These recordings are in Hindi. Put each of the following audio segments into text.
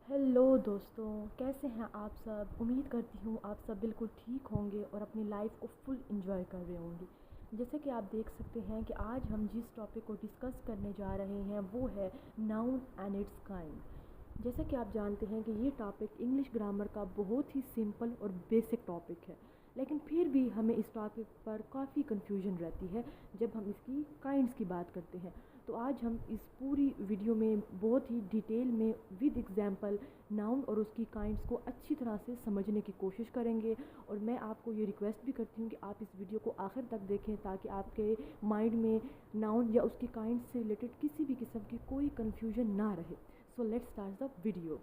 हेलो दोस्तों, कैसे हैं आप सब। उम्मीद करती हूँ आप सब बिल्कुल ठीक होंगे और अपनी लाइफ को फुल एंजॉय कर रहे होंगे। जैसे कि आप देख सकते हैं कि आज हम जिस टॉपिक को डिस्कस करने जा रहे हैं वो है नाउन एंड इट्स काइंड। जैसा कि आप जानते हैं कि ये टॉपिक इंग्लिश ग्रामर का बहुत ही सिंपल और बेसिक टॉपिक है, लेकिन फिर भी हमें इस टॉपिक पर काफ़ी कन्फ्यूजन रहती है जब हम इसकी काइंड्स की बात करते हैं। तो आज हम इस पूरी वीडियो में बहुत ही डिटेल में विद एग्जांपल नाउन और उसकी काइंड्स को अच्छी तरह से समझने की कोशिश करेंगे। और मैं आपको ये रिक्वेस्ट भी करती हूँ कि आप इस वीडियो को आखिर तक देखें ताकि आपके माइंड में नाउन या उसकी काइंड्स से रिलेटेड किसी भी किस्म की कोई कन्फ्यूजन ना रहे। So let's start the video.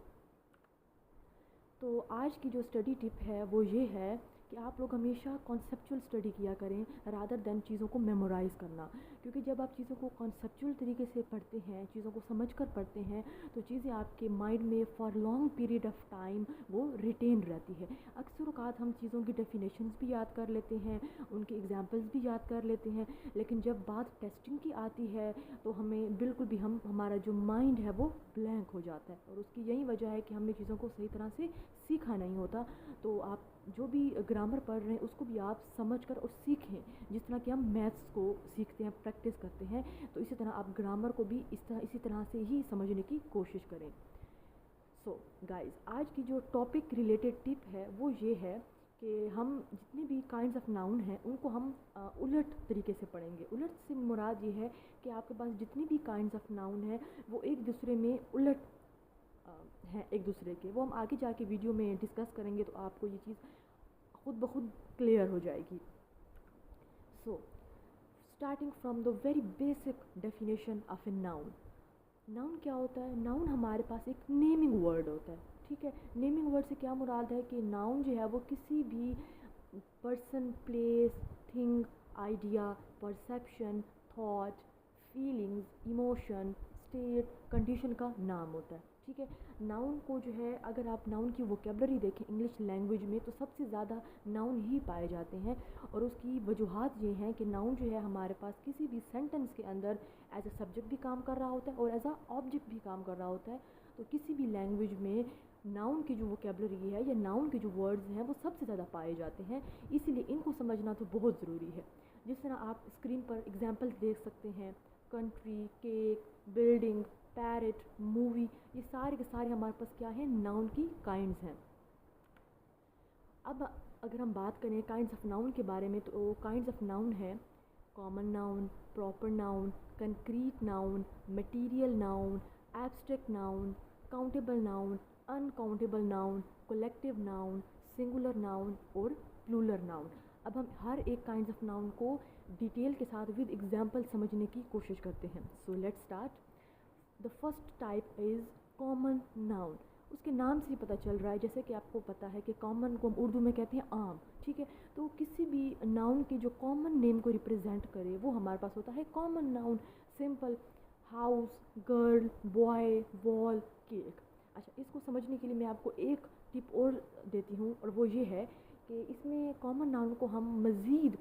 तो आज की जो स्टडी टिप है वो ये है कि आप लोग हमेशा कॉन्सेप्चुअल स्टडी किया करें रादर दैन चीज़ों को मेमोराइज़ करना। क्योंकि जब आप चीज़ों को कॉन्सेप्चुअल तरीके से पढ़ते हैं, चीज़ों को समझकर पढ़ते हैं, तो चीज़ें आपके माइंड में for long period of time वो रिटेन रहती है। अक्सर औक़ात हम चीज़ों की डेफिनेशंस भी याद कर लेते हैं, उनके एग्जांपल्स भी याद कर लेते हैं, लेकिन जब बात टेस्टिंग की आती है तो हमें बिल्कुल भी हमारा जो माइंड है वो ब्लैंक हो जाता है। और उसकी यही वजह है कि हमने चीज़ों को सही तरह से सीखा नहीं होता। तो आप जो भी ग्रामर पढ़ रहे हैं उसको भी आप समझ कर और सीखें। जिस तरह कि हम मैथ्स को सीखते हैं, प्रैक्टिस करते हैं, तो इसी तरह आप ग्रामर को भी इसी तरह से ही समझने की कोशिश करें। सो गाइस, आज की जो टॉपिक रिलेटेड टिप है वो ये है कि हम जितने भी काइंड्स ऑफ नाउन हैं उनको हम उलट तरीके से पढ़ेंगे। उलट से मुराद ये है कि आपके पास जितनी भी काइंड्स ऑफ नाउन है वो एक दूसरे में उलट हैं एक दूसरे के। वो हम आगे जाके वीडियो में डिस्कस करेंगे तो आपको ये चीज़ खुद ब खुद क्लियर हो जाएगी। So starting from the very basic definition of a noun. Noun क्या होता है? नाउन हमारे पास एक नेमिंग वर्ड होता है। ठीक है, नेमिंग वर्ड से क्या मुराद है कि नाउन जो है वो किसी भी person, place, thing, idea, perception, thought, feelings, emotion, state, condition का नाम होता है। ठीक है, नाउन को जो है अगर आप नाउन की वोकेबलरी देखें इंग्लिश लैंग्वेज में तो सबसे ज़्यादा नाउन ही पाए जाते हैं। और उसकी वजूहात ये हैं कि नाउन जो है हमारे पास किसी भी सेंटेंस के अंदर एज अ सब्जेक्ट भी काम कर रहा होता है और एज अ ऑब्जेक्ट भी काम कर रहा होता है। तो किसी भी लैंग्वेज में नाउन की जो वोकेबलरी है या नाउन के जो वर्ड्स हैं वो सबसे ज़्यादा पाए जाते हैं, इसीलिए इनको समझना तो बहुत ज़रूरी है। जिस तरह आप स्क्रीन पर एग्जांपल्स देख सकते हैं, country, cake, building, parrot, movie, ये सारे के सारे हमारे पास क्या है? नाउन की काइंड्स हैं। अब अगर हम बात करें काइंड्स ऑफ नाउन के बारे में तो काइंड्स ऑफ नाउन है common noun, proper noun, concrete noun, material noun, abstract noun, countable noun, uncountable noun, collective noun, singular noun और प्लूरल नाउन। अब हम हर एक काइंड्स ऑफ नाउन को डिटेल के साथ विद एग्जांपल समझने की कोशिश करते हैं। So let's start. The first type is common noun. उसके नाम से ही पता चल रहा है, जैसे कि आपको पता है कि कॉमन को हम उर्दू में कहते हैं आम। ठीक है, तो किसी भी नाउन के जो कॉमन नेम को रिप्रेजेंट करे वो हमारे पास होता है common noun. Simple, house, girl, boy, wall, cake. अच्छा, इसको समझने के लिए मैं आपको एक टिप और देती हूँ और वो ये है कि इसमें कॉमन नाउन को हम मज़ीद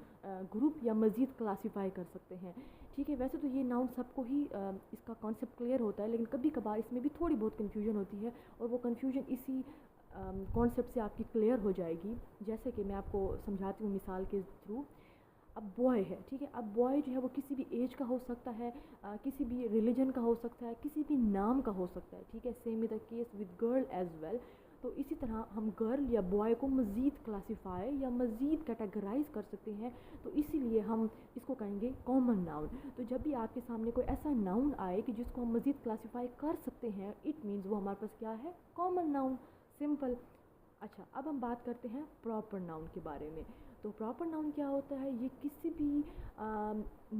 ग्रुप या मज़ीद क्लासीफाई कर सकते हैं। ठीक है, वैसे तो ये नाउन सबको ही इसका कॉन्सेप्ट क्लियर होता है, लेकिन कभी कभार इसमें भी थोड़ी बहुत कन्फ्यूजन होती है और वो कन्फ्यूजन इसी कॉन्सेप्ट से आपकी क्लियर हो जाएगी। जैसे कि मैं आपको समझाती हूँ मिसाल के थ्रू। अब बॉय है, ठीक है, अब बॉय जो है वो किसी भी एज का हो सकता है, किसी भी रिलीजन का हो सकता है, किसी भी नाम का हो सकता है। ठीक है, same is the case with girl as well. तो इसी तरह हम गर्ल या बॉय को मज़ीद क्लासीफाई या मज़ीद कैटेगराइज कर सकते हैं, तो इसीलिए हम इसको कहेंगे कॉमन नाउन। तो जब भी आपके सामने कोई ऐसा नाउन आए कि जिसको हम मज़ीद क्लासीफाई कर सकते हैं, इट मीन्स वो हमारे पास क्या है? Common noun. सिंपल। अच्छा, अब हम बात करते हैं प्रॉपर नाउन के बारे में। तो प्रॉपर नाउन क्या होता है? ये किसी भी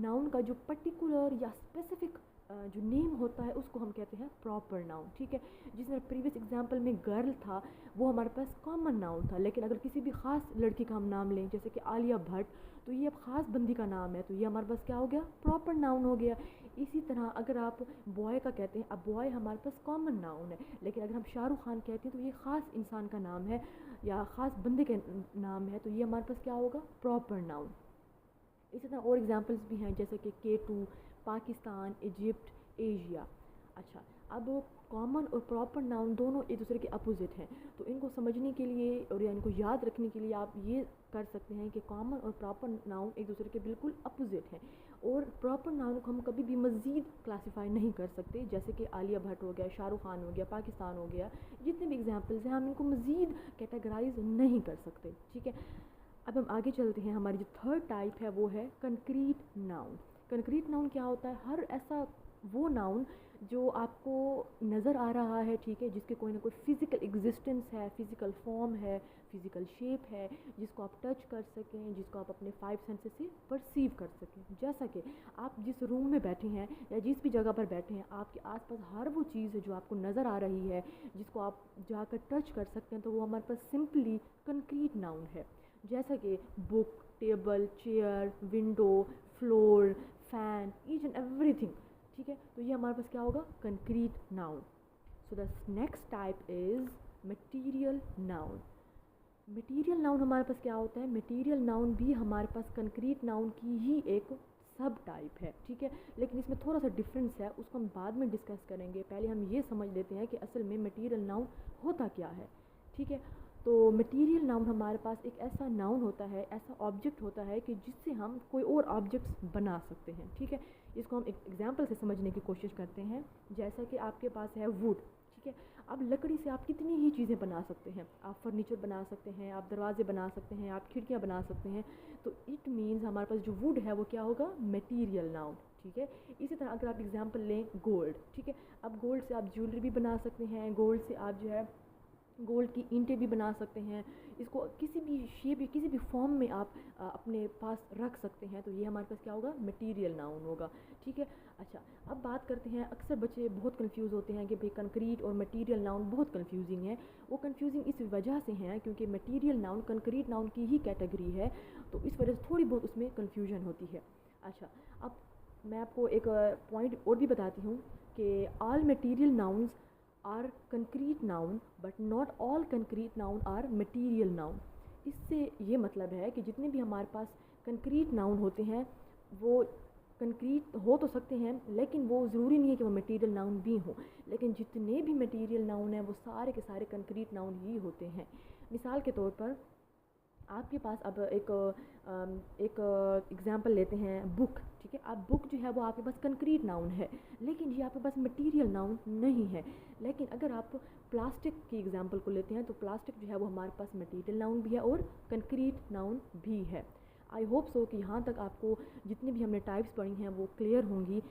नाउन का जो पर्टिकुलर या स्पेसिफिक जो नेम होता है उसको हम कहते हैं प्रॉपर नाउन। ठीक है, जिसमें प्रीवियस एग्जांपल में गर्ल था वो हमारे पास कॉमन नाउन था, लेकिन अगर किसी भी ख़ास लड़की का हम नाम लें जैसे कि आलिया भट्ट, तो ये अब ख़ास बंदी का नाम है, तो ये हमारे पास क्या हो गया? प्रॉपर नाउन हो गया। इसी तरह अगर आप बॉय का कहते हैं, अब बॉय हमारे पास कॉमन नाउन है, लेकिन अगर हम शाहरुख खान कहते हैं तो ये ख़ास इंसान का नाम है या ख़ास बंदे के नाम है, तो ये हमारे पास क्या होगा? Proper noun. इसी तरह और एग्जांपल्स भी हैं जैसे कि K2, पाकिस्तान, इजिप्ट, एशिया। अच्छा, अब कॉमन और प्रॉपर नाउन दोनों एक दूसरे के अपोजिट हैं। तो इनको समझने के लिए और या इनको याद रखने के लिए आप ये कर सकते हैं कि कॉमन और प्रॉपर नाउन एक दूसरे के बिल्कुल अपोजिट हैं। और प्रॉपर नाउन को हम कभी भी मज़ीद क्लासीफाई नहीं कर सकते, जैसे कि आलिया भट्ट हो गया, शाहरुख खान हो गया, पाकिस्तान हो गया, जितने भी एग्जांपल्स हैं हम इनको मज़ीद कैटेगराइज नहीं कर सकते, ठीक है। अब हम आगे चलते हैं। हमारी जो थर्ड टाइप है वो है कंक्रीट नाउन। कंक्रीट नाउन क्या होता है? हर ऐसा वो नाउन जो आपको नज़र आ रहा है, ठीक है, जिसके कोई ना कोई फ़िज़िकल एग्जिस्टेंस है, फ़िज़िकल फॉर्म है, फ़िज़िकल शेप है, जिसको आप टच कर सकें, जिसको आप अपने 5 सेंसेस से परसीव कर सकें। जैसा कि आप जिस रूम में बैठे हैं या जिस भी जगह पर बैठे हैं, आपके आसपास हर वो चीज़ है जो आपको नज़र आ रही है, जिसको आप जाकर टच कर सकते हैं, तो वो हमारे पास सिंपली कंक्रीट नाउन है। जैसा कि book, table, chair, window, floor, fan, each and everything, ठीक है। तो ये हमारे पास क्या होगा? Concrete noun. So the next type is material noun. Material noun हमारे पास क्या होता है? मटीरियल नाउन भी हमारे पास कंक्रीट नाउन की ही एक सब टाइप है, ठीक है, लेकिन इसमें थोड़ा सा डिफरेंस है, उसको हम बाद में डिस्कस करेंगे। पहले हम ये समझ लेते हैं कि असल में मटीरियल नाउन होता क्या है, ठीक है। तो मटीरियल नाउन हमारे पास एक ऐसा नाउन होता है, ऐसा ऑब्जेक्ट होता है कि जिससे हम कोई और ऑब्जेक्ट्स बना सकते हैं, ठीक है। इसको हम एक एग्जांपल से समझने की कोशिश करते हैं। जैसा कि आपके पास है वुड, ठीक है। अब लकड़ी से आप कितनी ही चीज़ें बना सकते हैं। आप फर्नीचर बना सकते हैं, आप दरवाजे बना सकते हैं, आप खिड़कियाँ बना सकते हैं। तो इट मीन्स हमारे पास जो वुड है वो क्या होगा? मटीरियल नाउन, ठीक है। इसी तरह अगर आप एग्जांपल लें गोल्ड, ठीक है, अब गोल्ड से आप ज्वेलरी भी बना सकते हैं, गोल्ड से आप जो है गोल्ड की ईंटें भी बना सकते हैं। इसको किसी भी शेप या किसी भी फॉर्म में आप अपने पास रख सकते हैं। तो ये हमारे पास क्या होगा? मटीरियल नाउन होगा, ठीक है। अच्छा, अब बात करते हैं। अक्सर बच्चे बहुत कंफ्यूज होते हैं कि भाई कंक्रीट और मटीरियल नाउन बहुत कंफ्यूजिंग है। वो कंफ्यूजिंग इस वजह से हैं क्योंकि मटीरियल नाउन कंक्रीट नाउन की ही कैटेगरी है, तो इस वजह से थोड़ी बहुत उसमें कंफ्यूजन होती है। अच्छा, अब मैं आपको एक पॉइंट और भी बताती हूँ कि all material nouns are concrete noun but not all concrete noun are material noun. इससे ये मतलब है कि जितने भी हमारे पास कंक्रीट नाउन होते हैं वो कंक्रीट हो तो सकते हैं, लेकिन वो ज़रूरी नहीं है कि वो मटीरियल नाउन भी हों। लेकिन जितने भी मटीरियल नाउन हैं वो सारे के सारे कंक्रीट नाउन ही होते हैं। मिसाल के तौर पर आपके पास अब एक एग्जांपल लेते हैं, बुक, ठीक है। अब बुक जो है वो आपके पास कंक्रीट नाउन है, लेकिन ये आपके पास मटीरियल नाउन नहीं है। लेकिन अगर आप प्लास्टिक की एग्जांपल को लेते हैं तो प्लास्टिक जो है वो हमारे पास मटीरियल नाउन भी है और कंक्रीट नाउन भी है। आई होप सो कि यहाँ तक आपको जितनी भी हमने टाइप्स पढ़ी हैं वो क्लियर होंगी।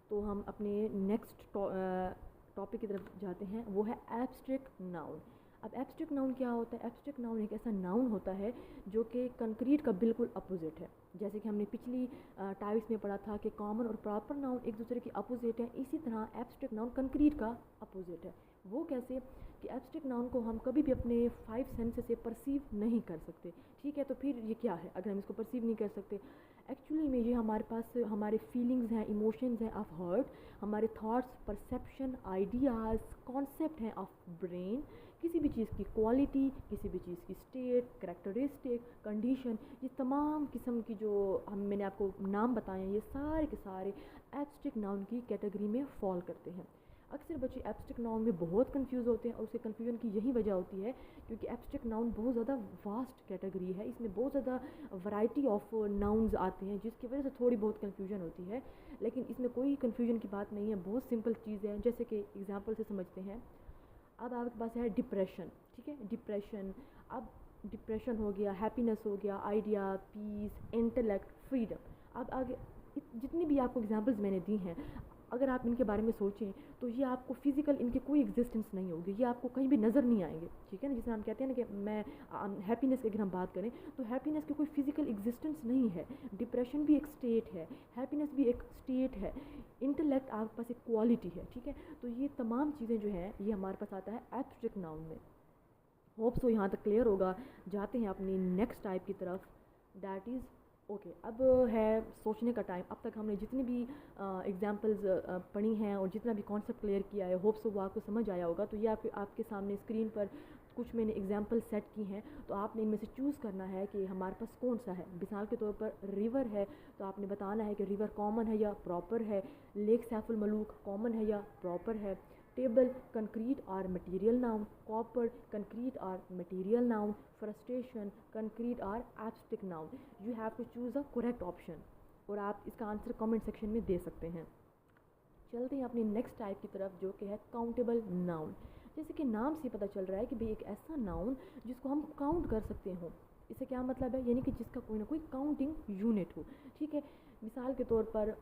तो हम अपने नेक्स्ट टॉपिक की तरफ जाते हैं, वो है एब्स्ट्रैक्ट नाउन। अब एब्स्ट्रैक्ट नाउन क्या होता है? एब्स्ट्रैक्ट नाउन एक ऐसा नाउन होता है जो कि कंक्रीट का बिल्कुल अपोजिट है। जैसे कि हमने पिछली टाइप्स में पढ़ा था कि कॉमन और प्रॉपर नाउन एक दूसरे के अपोजिट है, इसी तरह एब्स्ट्रैक्ट नाउन कंक्रीट का अपोजिट है। वो कैसे? कि एब्स्ट्रैक्ट नाउन को हम कभी भी अपने 5 सेंसेस से परसीव नहीं कर सकते, ठीक है। तो फिर ये क्या है अगर हम इसको परसीव नहीं कर सकते? एक्चुअली में ये हमारे पास हमारे फीलिंग्स हैं, इमोशंस हैं ऑफ हर्ट, हमारे थॉट्स, परसेप्शन, आइडियाज़, कॉन्सेप्ट हैं ऑफ ब्रेन, किसी भी चीज़ की क्वालिटी, किसी भी चीज़ की स्टेट, करैक्टरिस्टिक, कंडीशन, ये तमाम किस्म की जो मैंने आपको नाम बताए हैं, ये सारे के सारे एब्स्ट्रैक्ट नाउन की कैटेगरी में फॉल करते हैं। अक्सर बच्चे एब्स्ट्रैक्ट नाउन में बहुत कंफ्यूज होते हैं और उसके कन्फ्यूजन की यही वजह होती है क्योंकि एब्स्ट्रैक्ट नाउन बहुत ज़्यादा वास्ट कैटेगरी है, इसमें बहुत ज़्यादा वैरायटी ऑफ नाउन्स आते हैं जिसकी वजह से थोड़ी बहुत कन्फ्यूजन होती है। लेकिन इसमें कोई कन्फ्यूजन की बात नहीं है, बहुत सिंपल चीज़ है। जैसे कि एग्जांपल से समझते हैं। अब आपके पास है डिप्रेशन, ठीक है, डिप्रेशन। अब डिप्रेशन हो गया, हैप्पीनेस हो गया, आइडिया, पीस, इंटेलेक्ट, फ्रीडम। अब आगे जितनी भी आपको एग्जांपल्स मैंने दी हैं, अगर आप इनके बारे में सोचें तो ये आपको फिज़िकल इनकी कोई एग्जिस्टेंस नहीं होगी, ये आपको कहीं भी नज़र नहीं आएंगे, ठीक है ना। जिसे हम कहते हैं ना कि मैं हैप्पीनेस की अगर हम बात करें तो हैप्पीनेस की कोई फिज़िकल एग्जिस्टेंस नहीं है। डिप्रेशन भी एक स्टेट है, हैप्पीनेस भी एक स्टेट है, इंटेलेक्ट आपके पास एक क्वालिटी है, ठीक है। तो ये तमाम चीज़ें जो हैं ये हमारे पास आता है एब्स्ट्रैक्ट नाउन में। होप सो यहाँ तक क्लियर होगा। जाते हैं अपनी नेक्स्ट टाइप की तरफ, दैट इज़ ओके। अब है सोचने का टाइम। अब तक हमने जितनी भी एग्जांपल्स पढ़ी हैं और जितना भी कॉन्सेप्ट क्लियर किया है, होप सो वो आपको समझ आया होगा। तो ये आपके सामने स्क्रीन पर कुछ मैंने एग्जांपल सेट की हैं, तो आपने इनमें से चूज़ करना है कि हमारे पास कौन सा है। मिसाल के तौर पर रिवर है तो आपने बताना है कि रिवर कॉमन है या प्रॉपर है, लेक सैफुल मलूक कॉमन है या प्रॉपर है, Table, concrete or material noun. Copper, concrete or material noun. Frustration, concrete or abstract noun. You have to choose a correct option और आप इसका आंसर कमेंट सेक्शन में दे सकते हैं। चलते हैं अपनी नेक्स्ट टाइप की तरफ जो कि है काउंटेबल नाउन। जैसे कि नाम से पता चल रहा है कि भाई एक ऐसा नाउन जिसको हम काउंट कर सकते हो। इससे क्या मतलब है, यानी कि जिसका कोई ना कोई काउंटिंग यूनिट हो। ठीक है, मिसाल के तौर पर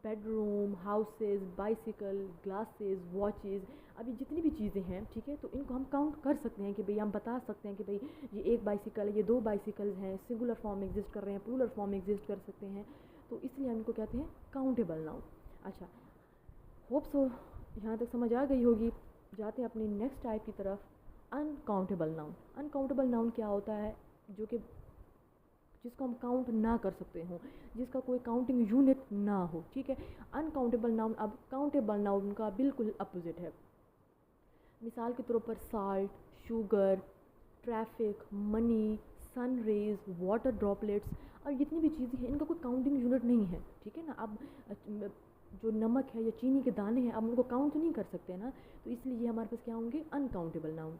bedroom, houses, bicycle, glasses, watches, अभी जितनी भी चीज़ें हैं, ठीक है, तो इनको हम काउंट कर सकते हैं कि भाई हम बता सकते हैं कि भाई ये एक बाइसिकल है, ये दो बाइसिकल्स हैं, सिंगुलर फॉर्म में एग्जिस्ट कर रहे हैं, प्लूरल फॉर्म में एग्जिस्ट कर सकते हैं, तो इसलिए हम इनको कहते हैं काउंटेबल नाउन। अच्छा, होप सो यहाँ तक समझ आ गई होगी। जाते हैं अपनी नेक्स्ट टाइप की तरफ, अनकाउंटेबल नाउन। अनकाउंटेबल नाउन क्या होता है, जो कि जिसको हम काउंट ना कर सकते हो, जिसका कोई काउंटिंग यूनिट ना हो। ठीक है, अनकाउंटेबल नाउन अब काउंटेबल नाउन का बिल्कुल अपोजिट है। मिसाल के तौर पर salt, sugar, traffic, money, sun rays, water droplets और जितनी भी चीज़ें हैं इनका कोई काउंटिंग यूनिट नहीं है। ठीक है ना, अब जो नमक है या चीनी के दाने हैं अब उनको काउंट नहीं कर सकते ना, तो इसलिए ये हमारे पास क्या होंगे, uncountable noun.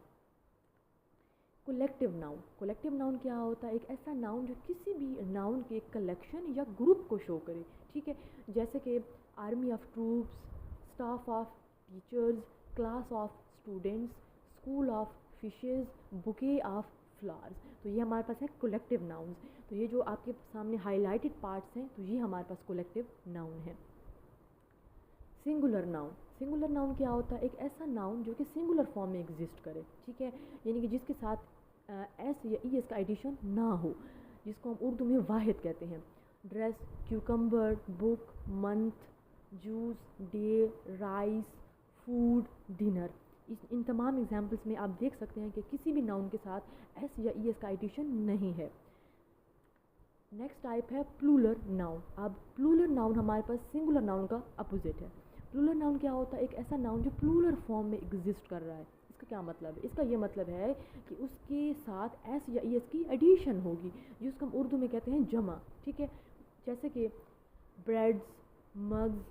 Collective noun. Collective noun क्या होता है, एक ऐसा नाउन जो किसी भी नाउन के कलेक्शन या ग्रुप को शो करे। ठीक है, जैसे कि army of troops, staff of teachers, class of students, school of fishes, bouquet of flowers. तो ये हमारे पास है कलेक्टिव नाउन्स। तो ये जो आपके सामने हाईलाइटेड पार्ट्स हैं, तो ये हमारे पास कलेक्टिव नाउन है। Singular noun. सिंगुलर नाउन क्या होता है, एक ऐसा नाउन जो कि सिंगुलर फॉर्म में एग्जिस्ट करे। ठीक है, यानी कि जिसके साथ एस या ई एस का एडिशन ना हो, जिसको हम उर्दू में वाहिद कहते हैं। Dress, cucumber, book, month, juice, day, rice, food, dinner. इन तमाम एग्जाम्पल्स में आप देख सकते हैं कि किसी भी नाउन के साथ एस या ई एस का एडिशन नहीं है। नेक्स्ट टाइप है प्लूरल नाउन। अब प्लूरल नाउन हमारे पास सिंगुलर नाउन का अपोजिट है। प्लूरल नाउन क्या होता है, एक ऐसा नाउन जो प्लूरल फॉर्म में एग्जिस्ट कर रहा है। इसका क्या मतलब है, इसका ये मतलब है कि उसके साथ एस या ई एस की एडिशन होगी, जिसको हम उर्दू में कहते हैं जमा। ठीक है, जैसे कि breads, mugs,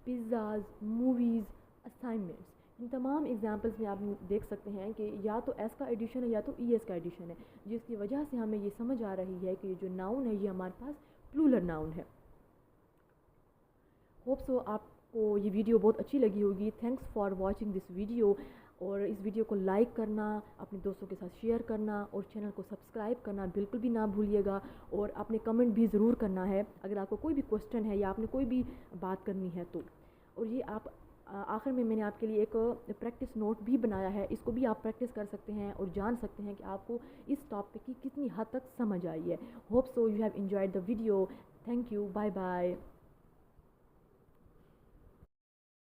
pizzas, movies, assignments. इन तमाम एग्जाम्पल्स में आप देख सकते हैं कि या तो एस का एडिशन है या तो ई एस का एडिशन है, जिसकी वजह से हमें ये समझ आ रही है कि ये जो नाउन है ये हमारे पास प्लूरल नाउन है। होप सो आपको ये वीडियो बहुत अच्छी लगी होगी। Thanks for watching this video. और इस वीडियो को लाइक करना, अपने दोस्तों के साथ शेयर करना और चैनल को सब्सक्राइब करना बिल्कुल भी ना भूलिएगा। और आपने कमेंट भी ज़रूर करना है अगर आपको कोई भी क्वेश्चन है या आपने कोई भी बात करनी है तो। और ये आप आखिर में मैंने आपके लिए एक प्रैक्टिस नोट भी बनाया है, इसको भी आप प्रैक्टिस कर सकते हैं और जान सकते हैं कि आपको इस टॉपिक की कितनी हद तक समझ आई है। Hope so you have enjoyed the video. Thank you, bye bye.